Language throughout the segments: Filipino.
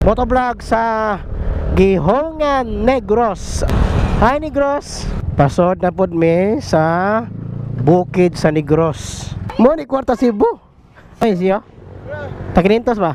Motovlog sa Gihongan, Negros. Hi Negros. Pasod na pod mi sa bukid sa Negros. Mo ni kwarta Cebu. Ay siya. Takinintos ba?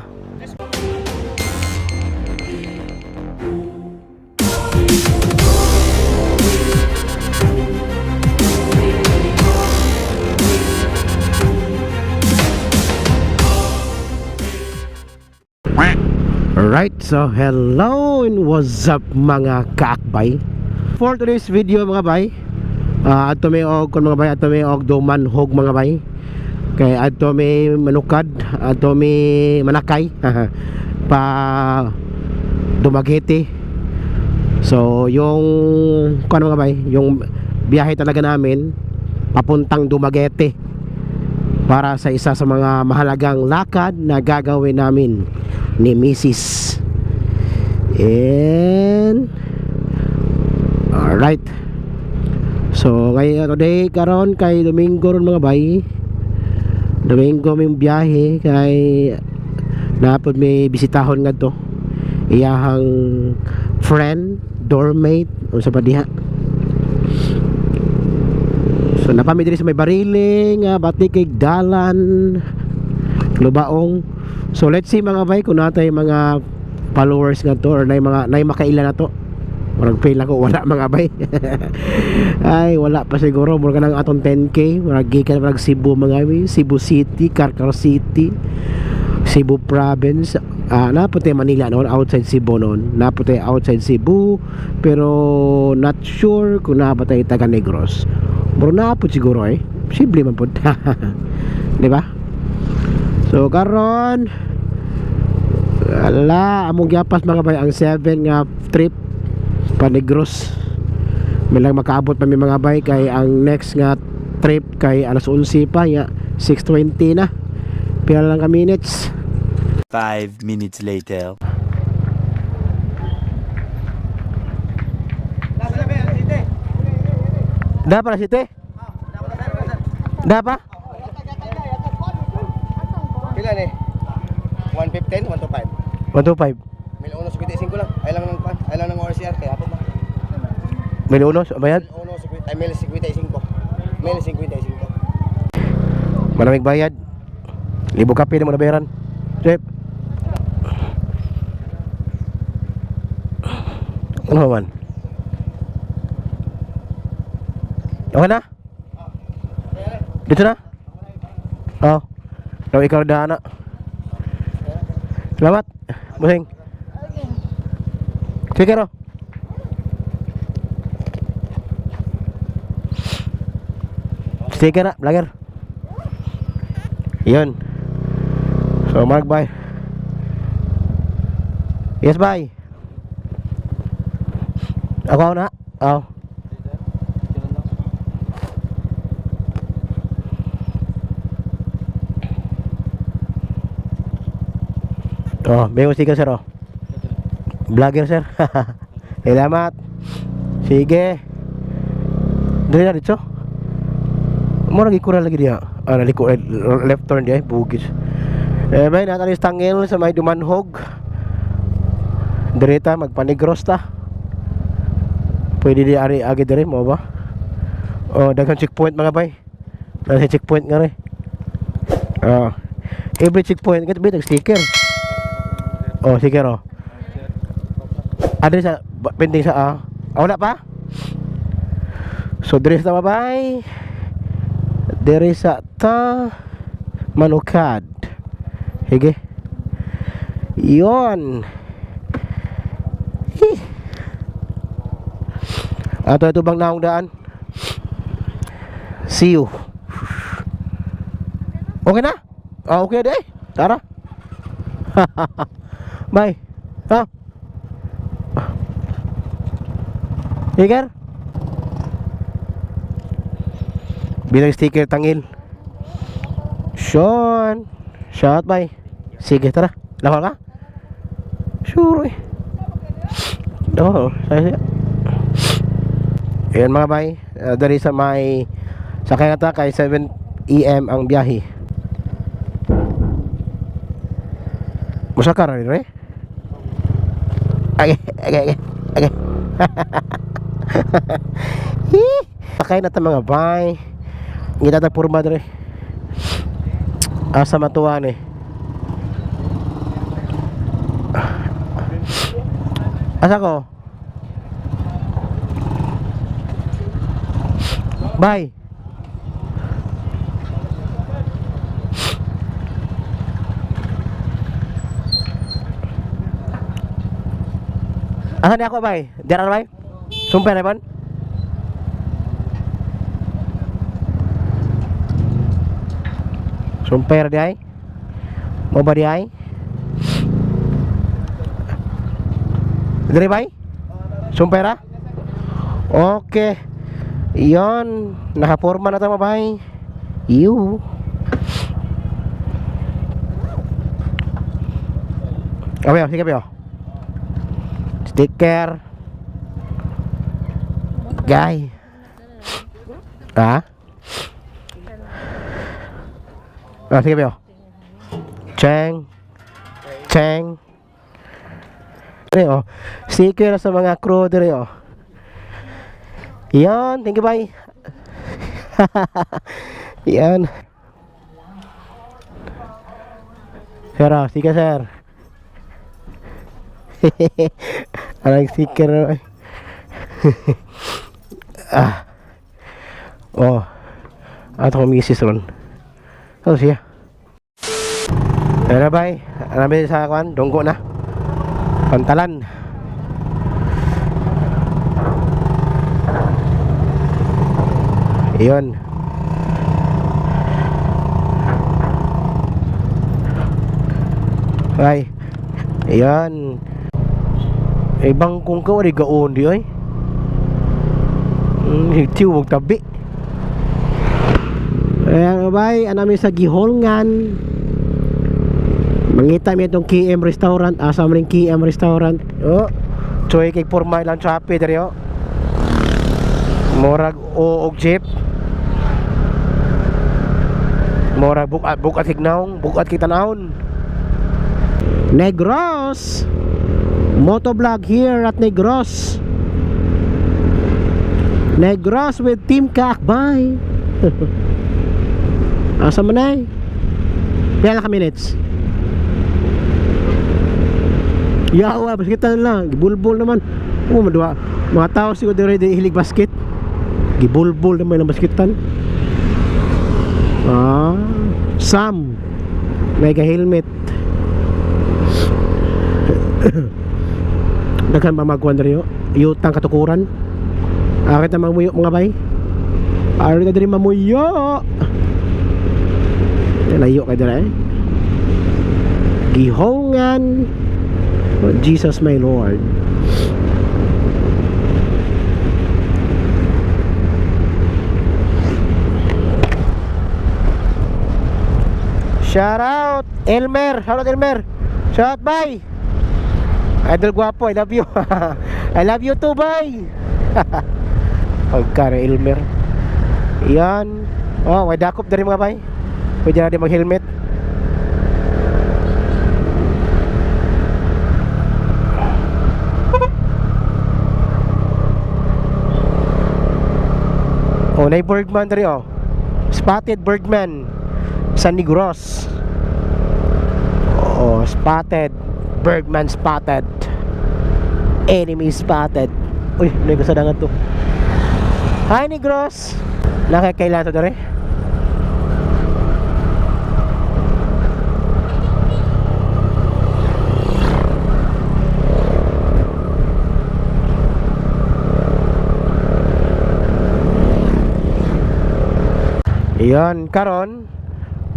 Alright, so hello and what's up mga kaakbay. For today's video mga bay, ato may og kon mga bay, ato may og dumanhog mga bay. Kay ato may manukad, ato may manakay pa Dumaguete. So yung kon mga bay, yung biyahe talaga namin papuntang Dumaguete para sa isa sa mga mahalagang lakad na gagawin namin ni Mrs. And alright, so ngayon today karon kay Domingo ron mga bay. Domingo may biyahe kay napod may bisitahon nga to iyahang friend, doormate unsa pa diha. So napami diri sa may bariling batikig dalan Lubaong. So let's see mga bay kung natay mga followers nga to or nay makaila na to. Murag fail ako, wala mga bay. Ay wala pa siguro, murag nang atong 10k, murag gikan murag Cebu mga bay, Cebu City, Carcar City, Cebu Province. Napunta Manila noon, outside Cebu noon. Napunta outside Cebu, pero not sure kung napatay taga Negros. Pero naput siguro simple man pud. Di ba? So karon among giapas mga bay ang 7 nga trip pa Negros. May lang makaabot pa mi mga bay kay ang next nga trip kay alas 11 pa ya 6:20 na. Pila lang ka minutes. 5 minutes later. Da pa site? Da pa? Pila ni? 115, 125. 125. Mil uno 55 lang. Ay lang ng ORCR kaya apo ba? May uno bayad? Mil 55. Mil 55. Maraming bayad. Libo kape na mo nabayaran. Chef. Ano man? Okay na? Dito na? Oo. Daw ikaw na anak. Selamat, Busing. Sige ro. Sige na, vlogger. Yun. So, Mark, bye. Yes, bye. Ako na. Oh. Oh, may usika sir oh. Vlogger sir. Salamat. Sige. Dali na dito. Mura gikura lagi dia. Naliko left turn dia bugis. May natalis tangil sa may Dumanhog. Direta magpanegros ta. Pwede di ari agi dire mo ba? Oh, daghang checkpoint mga bay. Nasa checkpoint nga re. Every checkpoint kat bitag sticker. Oh, sige ro. Ada sa pending sa wala pa? So dire sa babay. Dire sa ta manukad. Hige. Yon. Ato ito bang naong daan? See you. Okay na? Okay deh. Tara. Bye. Iker. Bilang sticker tangil. Sean. Shout bye. Sige tara. Lakal ka? Sure. Oo. Saya. Ayan mga bay. Dari sa may sakay nga ta kay 7 AM ang biyahe. Musaka ra rin Okay. Sakay na ta mga bay. Ngita ta purma dre. Asa matuan eh. Asa ko? Bye. Asan ako bay? Diyan bay? Sumpah na pan? Sumpah di ay? Mau ba di ay? Dari bay? Sumpah ra? Okay. Iyon, nakaporma na tama bay. Iyo. Okay, sige ba? Sticker. Guy. Ha? Sige ba? Cheng. Dere oh. Sticker sa mga crew dere oh. Yan, thank you bye. Yan. Sir, sticker sir. Alang sticker. Oh. Ato kong misis ron. Ano siya? Ano bye? Alam sa kuan, dunggo na. Pantalan. Iyon. Ay. Iyon. Ibang kung ka wali gaon di ay. Hitiw wag tabi. Ayan bay, anami sa Giholngan. Mangita mi itong KM Restaurant. Asa mo rin KM Restaurant. Oh. Choy kay porma ilang chape dari oh. Morag o og jeep. Morag bukat hignaw, bukat kita naon. Negros. Motovlog here at Negros. Negros with Team Kakbay. Asa man ay? Pila ka minutes? Yawa, basketan lang. Gibulbul naman. Oh, madua. Mga tao siguro dire hilig basket. Gibulbul naman ang basketan. Sam. Mega helmet. Daghan pa magkuhan rin yutang katukuran. Akit na mamuyo mga bay. Ari na rin mamuyo. Layo ka dyan eh. Gihongan. Oh, Jesus my Lord. Shout out Elmer. Shout out Elmer. Shout out bye. Idol guwapo, I love you. I love you too, bye. Pagkara Elmer. Yan. Oh, may dakop dari mga bay. Pwede na din mag-helmet. Oh, na Bergman dari oh. Spotted Bergman sa Negros. Oh, spotted Bergman spotted. Enemy spotted. Uy, may kasadangan to. Hi Negros. Nakakailan to dari? Yan, karon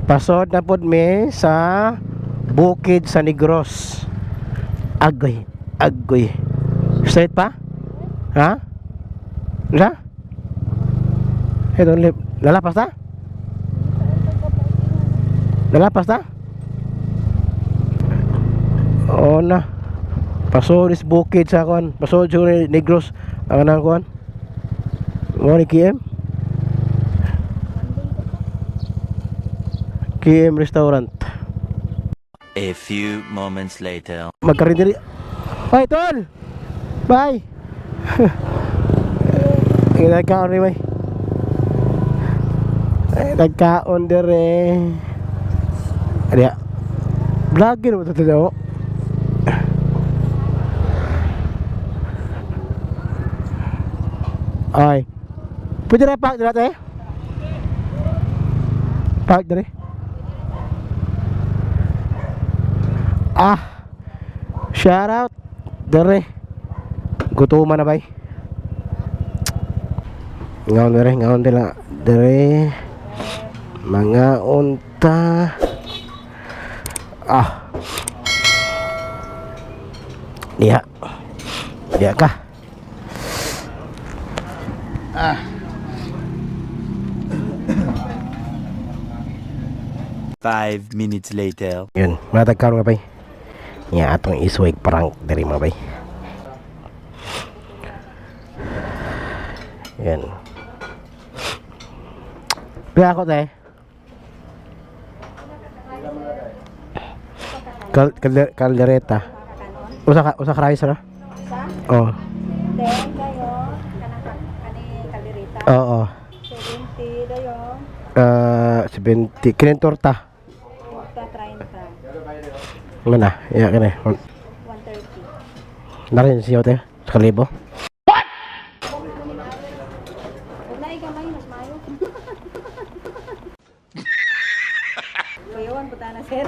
pasod na pod mi sa bukid sa Negros. Agoy. Straight pa? Ha? Wala? Ito, lalapas ta? Lalapas ta? Oo na. Pasod is bukid sa kuan. Pasod sa Negros. Ang nang kuan. Mo ni KM Restaurant. A few moments later. Magkarin diri. Hoy, tol! Bye! Nagkaon rin, bay. Nagkaon din rin. Ano vlogger mo ito daw. Ay. Pwede na park dito eh? Park dito. Shout out dere. Gutuman na bay. Ngaon dira dere. Mga unta. Iya. Iya kah? 5 minutes later. Yun, matagkaroon nga bay. Nga atong iswig prank dari mga bay. Yan. Pila ako tayo. Kaldereta. Usa ka rice na? Oo. Then kayo kani kaldereta. Oo. 70 dayo. 70. Kinin torta. Torta 30. Mana? Ya kini. 130. Narin siyo tayo. Sa kalibo. Kung naigamay mas mayo. Kuyawan puta na sir.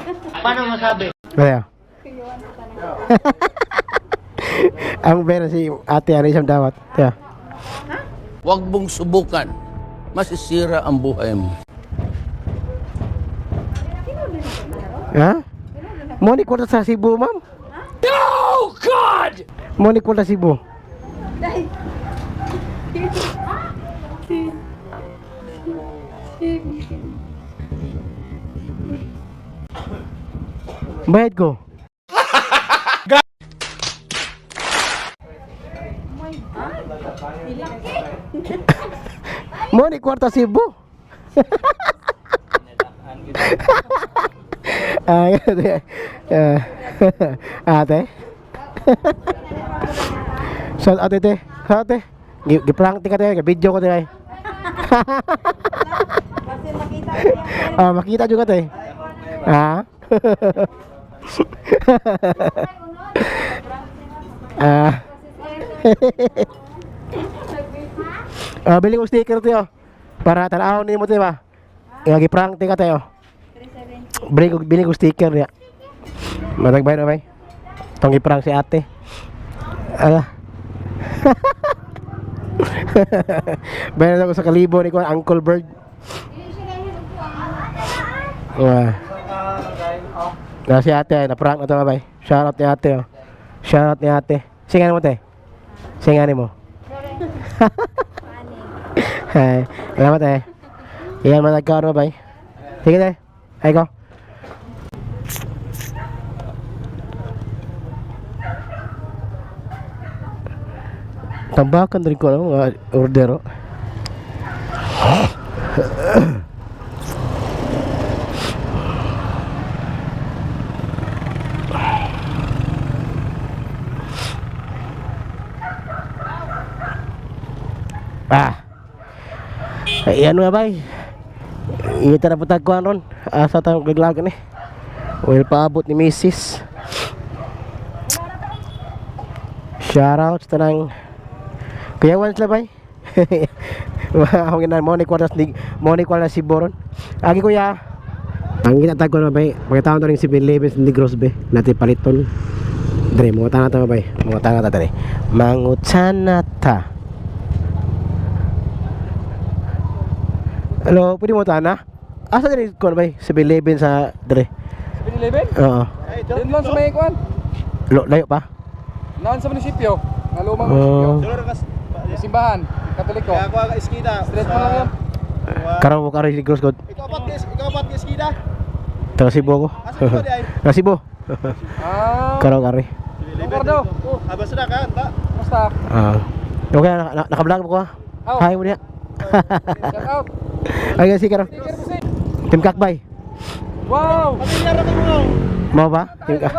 Kaya. Kuyawan puta na. Ang pera si ate ano siyang dawat. Kaya. Huwag mong subukan. Masisira ang buhay mo. Ha? Moni ko sa Cebu, ma'am. No, God! Moni ko sa Cebu. Dai. Bayad ko. Moni kwarta Cebu. Ate. So ate. Ate. Giprank ti ka tayo, video ko tayo. Kasi makita ko yan. Makita juga tayo. Ha? Bili ko sticker tayo. Para tanaw ni mo tayo ba? Giprank ti ka tayo. 370. Bili ko sticker ya. Matagbay na bay. Tong giprank si ate. Bayan ako sa kalibo ni ko Uncle Bird. Si ate na prank na to bay. Shout out ni ate oh. Shout out ni ate. Singanin mo te. Singanin mo. Hay. Salamat eh. Iyan man nagkaroon bay. Sige te. Ay ko. Tambakan rin ko lang mga ordero. Ayan nga bay. Ito na putagkuhan ron. Asa tayong gaglagan eh. Well paabot ni Mrs. Shoutouts tanang kuyawan sila bay. Ako ginan mo ni kwarta si Boron. Agi kuya. Ang ginatag ko na bay. Pagkataon to ring 7-Eleven ni Gross bay. Natin paliton. Dre mo ta na ta bay. Mo ta na ta dre. Mangutsana ta. Hello, pwede mo ta na? Asa dre ko bay? 7-Eleven sa dre. 7-Eleven? Oo. Doon lang sa may kuan. Layo pa? Naan sa munisipyo. Nga lumang munisipyo. Simbahan, Katoliko. Kaya ako ang eskida. Straight mo lang yan. Karaw mo karaw si Gross God. Ikaw pat ka eskida. Taga Cebu ako. Asa ba di ay? Taga Cebu. Karaw kari. Ricardo. Basta na ka, ba? Basta. Okay, naka-vlog ko ha. Oh. Hi mo niya. Shout out. Ay, sige karaw. Sticker po si. Team Kakbay. Wow! Pati nara ka mo. Mo ba? Itong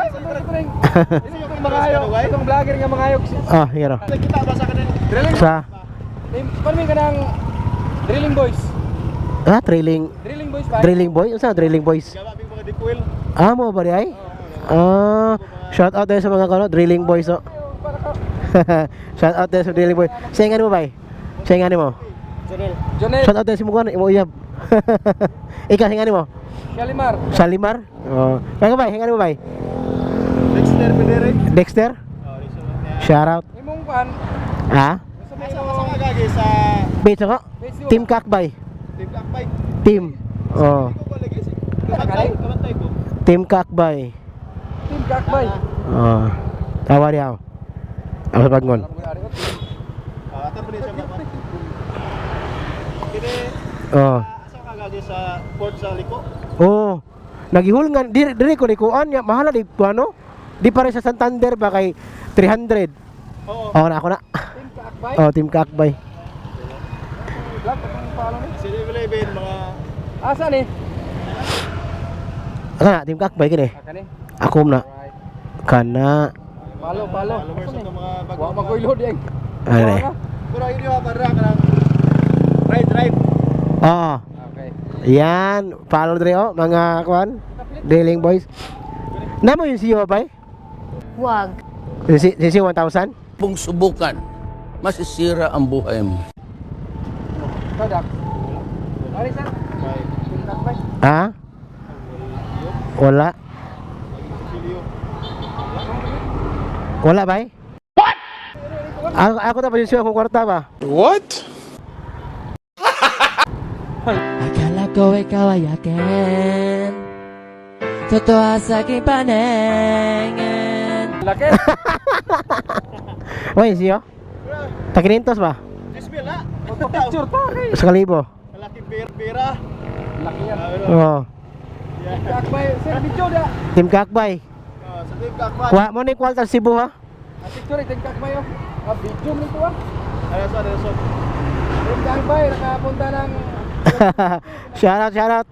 mga hayok, itong vlogger nga mga hayok. Ah, hero. Kita ba sa kanila? Drilling. Sa Paano ka ng drilling boys? trailing Drilling boys ba? drilling boy. Unsa drilling boys? Gawa bing mga dikuil. Mo ba di ay? Shout out tayo sa mga kano, drilling boys oh. Para ka. Shout out tayo sa drilling boy. Sayangan mo bay. Sayangan mo. Jonel. Jonel. Shout out tayo sa mga imo uyab. Ikaw sayangan mo. Kalimar. Salimar. Oh. Kaya bay, sayangan mo bay. Dexter Pedere. Dexter. Oh, di sa. Shout out. Imong pan. Ha? Sa may Sa kagagi sa Base ako. Team Kakbay. Team Kakbay. Team. Oh. Ko lagi si. Kamantay ko. Team Kakbay. Team Kakbay. Oh. Tawa di ako. Ako sa Bangon. Ata pa rin siya mga. Kini Oh. asa kagagi sa port sa Liko. Oh. Nagihulngan diri ko ni kuan nya mahala di ano? Di pare sa Santander ba kay 300. Oo. Oh, na ako na. Team Kakbay. Oh, Team Kakbay. Vlog ang follow ni. Si Level mga Asa ni? Kana Team Kakbay kini. Kani. Ako na. Right. Kana. Follow. followers Asa ni? sa mga Wa bagong magkuilo di ay. Ano eh? Pero yun yung para ka ng drive. Oo. Okay. Yan, follow dre oh, mga kuan. Drilling boys. Namo yung siyo bay? Wag. Si 1000? Kung subukan, masisira ang buhay mo. Sadak. Ari sir. Team Kakbay. Ha? Wala. Wala bay? What? Ako ta pa yung siyo akong kwarta ba? Akala ko ikaw ay akin, totoo sa aking paningin. Laki. Oy, siyo? Takinintos ba? Disbil na. Photo picture pa kay. Sa kalibo. Malaki pera. Laki yan. Oo. Kakbay, sir video da. Team Kakbay. Sa Team Kakbay. Kuha mo ni kwalta Cebu ha? Picture Team Kakbay oh. Video mo nito ah. Ano sa Team Kakbay nakapunta ng Shout out.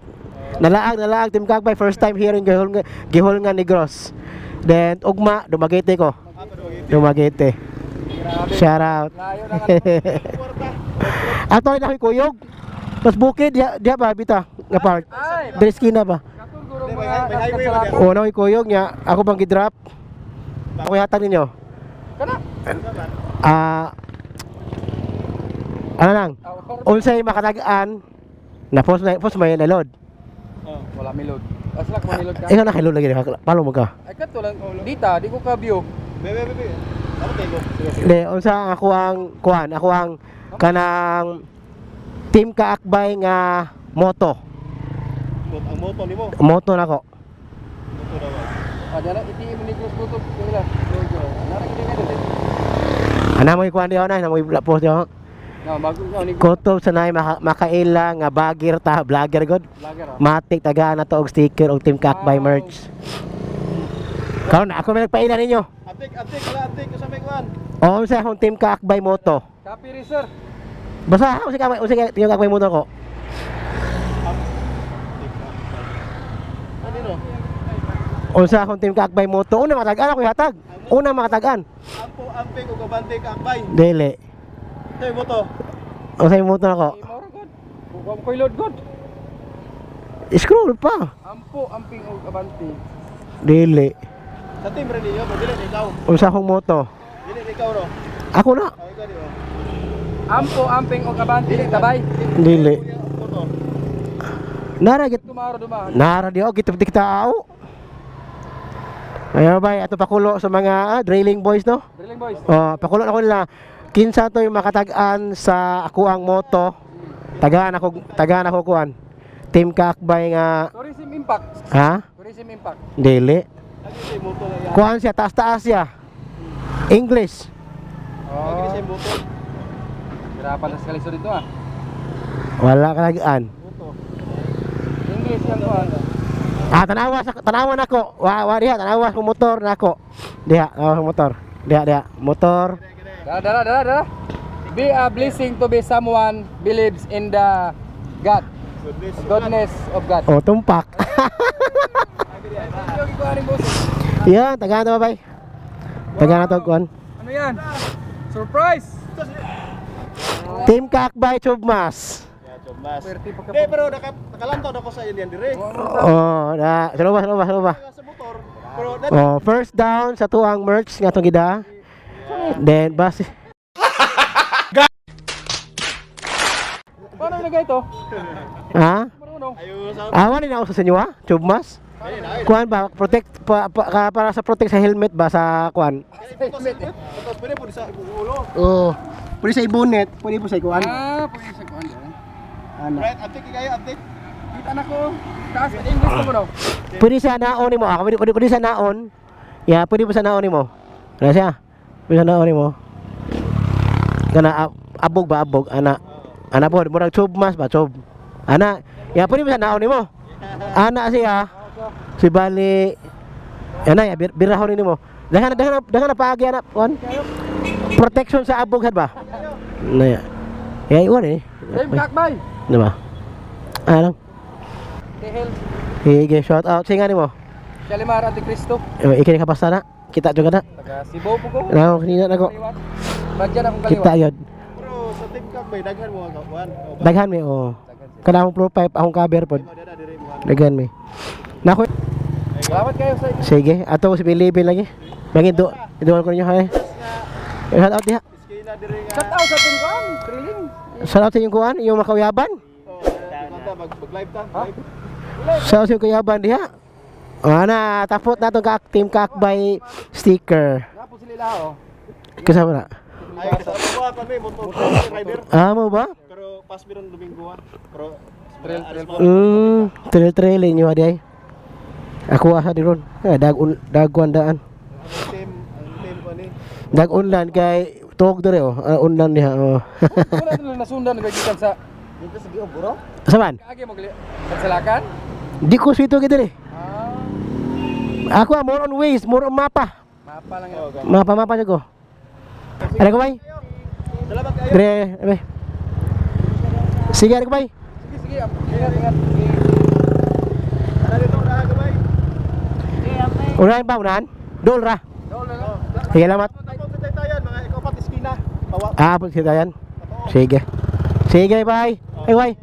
Nalaag Team Kakbay first time hearing gihol nga ni Gross. Then ugma Dumaguete ko. Dumaguete. grabe. Shout out. Layo na Ato na koy kuyog. Mas bukid dia ba bita nga part. Ay, Dres kina ba? katong gurong May mga highway ba kasalakan. O na koy kuyog nya ako bang gidrop. Ako yatag ninyo. Kana. Ano lang? Oh, Unsay makatagaan na post may nalod. wala milod. Asla ko milod ka. Ikaw na kay lod lagi palo mo ka. Ay kato lang dita, di ko ka view. Bebe. Ako tayo. Hindi, unsa ako ang kuan, ako ang kanang Team Kakbay nga moto. Ang moto nimo. Moto nako. Moto daw. Diyan na iti mo ni Cruz Buto. Kaya nara gid nga dito. Ana mo ikuan diyo na mo i-post diyo. Na bago nga ni Kutob sa nay makaila nga bagir ta, vlogger god. vlogger ah. Matik taga na to og sticker og Team Kakbay merch. Karon ako may nagpaila ninyo. Atik sa may kuan. O unsa akong Team Kakbay moto. Copy research. Basta ako si Team Kakbay moto ko. Ano no? Unsa akong Team Kakbay moto. Una matagaan ako hatag. Una makatagaan. Ampo amping ug kabante Kakbay. Dili. Tayo moto. Unsa yung moto nako? Imora god. Buka ko load god. Scroll pa. Ampo amping og abanti. Dili. Sa team rin niyo, dili ni ikaw. Unsa akong moto? Dili ni ikaw ro. Ako na. Ikaw di ba? Ampo amping og abanti tabay. Dili. Moto. Nara git Tumaro dumahan. nara di og gitip tao. Ayo bay ato pakulo sa mga drilling boys no. Drilling boys. Oh, pakulo na ko nila. Kinsa to yung makatagaan sa ako ang moto. Tagaan ako kuan. Team Kakbay nga Tourism impact. ha? Tourism impact. Dili. Lagi sa moto na yan. Kuan siya taas siya. English. Lagi sa moto. Hirapan na sa kalisod dito ah. Wala kalagaan. English yan ko ah. Tanawa nako. Wa diha tanawa ko motor nako. Diha, motor. Diha. Motor. Dara. Be a blessing to be someone believes in the God. Goodness of God. Oh, tumpak. Yung ikuhanin boss. Yan, tagaan to bay. Tagaan na to kuan. Ano yan? Surprise! Team Kakbay Chubmas. Mas. Swerte pa ka Eh, pero nakalantaw na ko sa Indian dire. Oh, na, sino ba? Sa motor. Pero Oh, first down sa tuang merch nga tong gida. Then bas Paano ilagay ito? ha? Marunong. ayo sa Awan na ako sa inyo ha, Chubmas. Kuan ba protect para sa protect sa helmet ba sa kuan? Tapos pwede po sa ulo. Oh. Pwede sa ibonet, pwede po sa kuan. Pwede sa kuhan yan. Ano? Right, antik kayo, antik. Kita na ko. Taas at English na mo daw. Pwede sa naon nimo. Pwede sa naon. Ya, pwede po sa naon nimo. Ano siya? Pwede sa naon nimo. Kana abog ba abog ana. Ana po, murag Chubmas ba, Chub. Ana, ya pwede po sa naon nimo. Ana siya. Si Bali. Ana ya birahon nimo. Dahan na paagi ana kuan. Protection sa abog had ba? Na ya. Ya iwan eh. Team Kakbay. Di ba? Ano? Tehel. Sige, shout out. Singa nimo. Shalimar Anticristo. Ikini ka basta na. Kita juga na. Taga Cebu po ko. Now, kanina na ko. Kaliwat. Bagyan akong kaliwat. Kita yun. Pero sa team kag may daghan mo ang kuan. Daghan mi oh. Kana akong floor pipe, akong cover pod. Dada dire mo. Daghan mi. Nako. Salamat kayo sa inyo. Sige, ato si Bilibin lagi. Bangin do. Iduwan ko ninyo ha. Shout out diha. Iskina dire nga. Shout out sa team ko. Thrilling. Shout out sa yung kuan, yung makayaban. Kanta mag-live ta. Live. Shout out sa yung kuyaban diha. Ana, tapot na tong team Kakbay sticker. Napo sila lao. Kasama na. Ay sa buwa pa may motor rider. Ah, mo ba? Pero pas biron Domingo. Pero Trail. Trail niyo adi ay. Ako asa di ron. Dagwan daan. team ko ni. Dag unlan kay tuog dire oh. Unlan diha oh. Wala nila nasundan nagagikan sa Dito sa Gio bro. Saman? kaagi mo pagsalakan. Di ko sito gid dire. Ah, Ako more on ways, more on mapa. mapa lang yan. Mapa siya ko. Ano ko bay? Salamat kayo. Dire, bay. Sige, ano ko bay? Sige, sige. Ingat. Ana dito na gabay. Unahin ba, unahan? Dol ra. Dole lang. Sige, salamat. Tapos tayo mga ikaw pat iskina. Bawa. Ah, pag sila yan. Sige. Sige, bye. Ay, bye.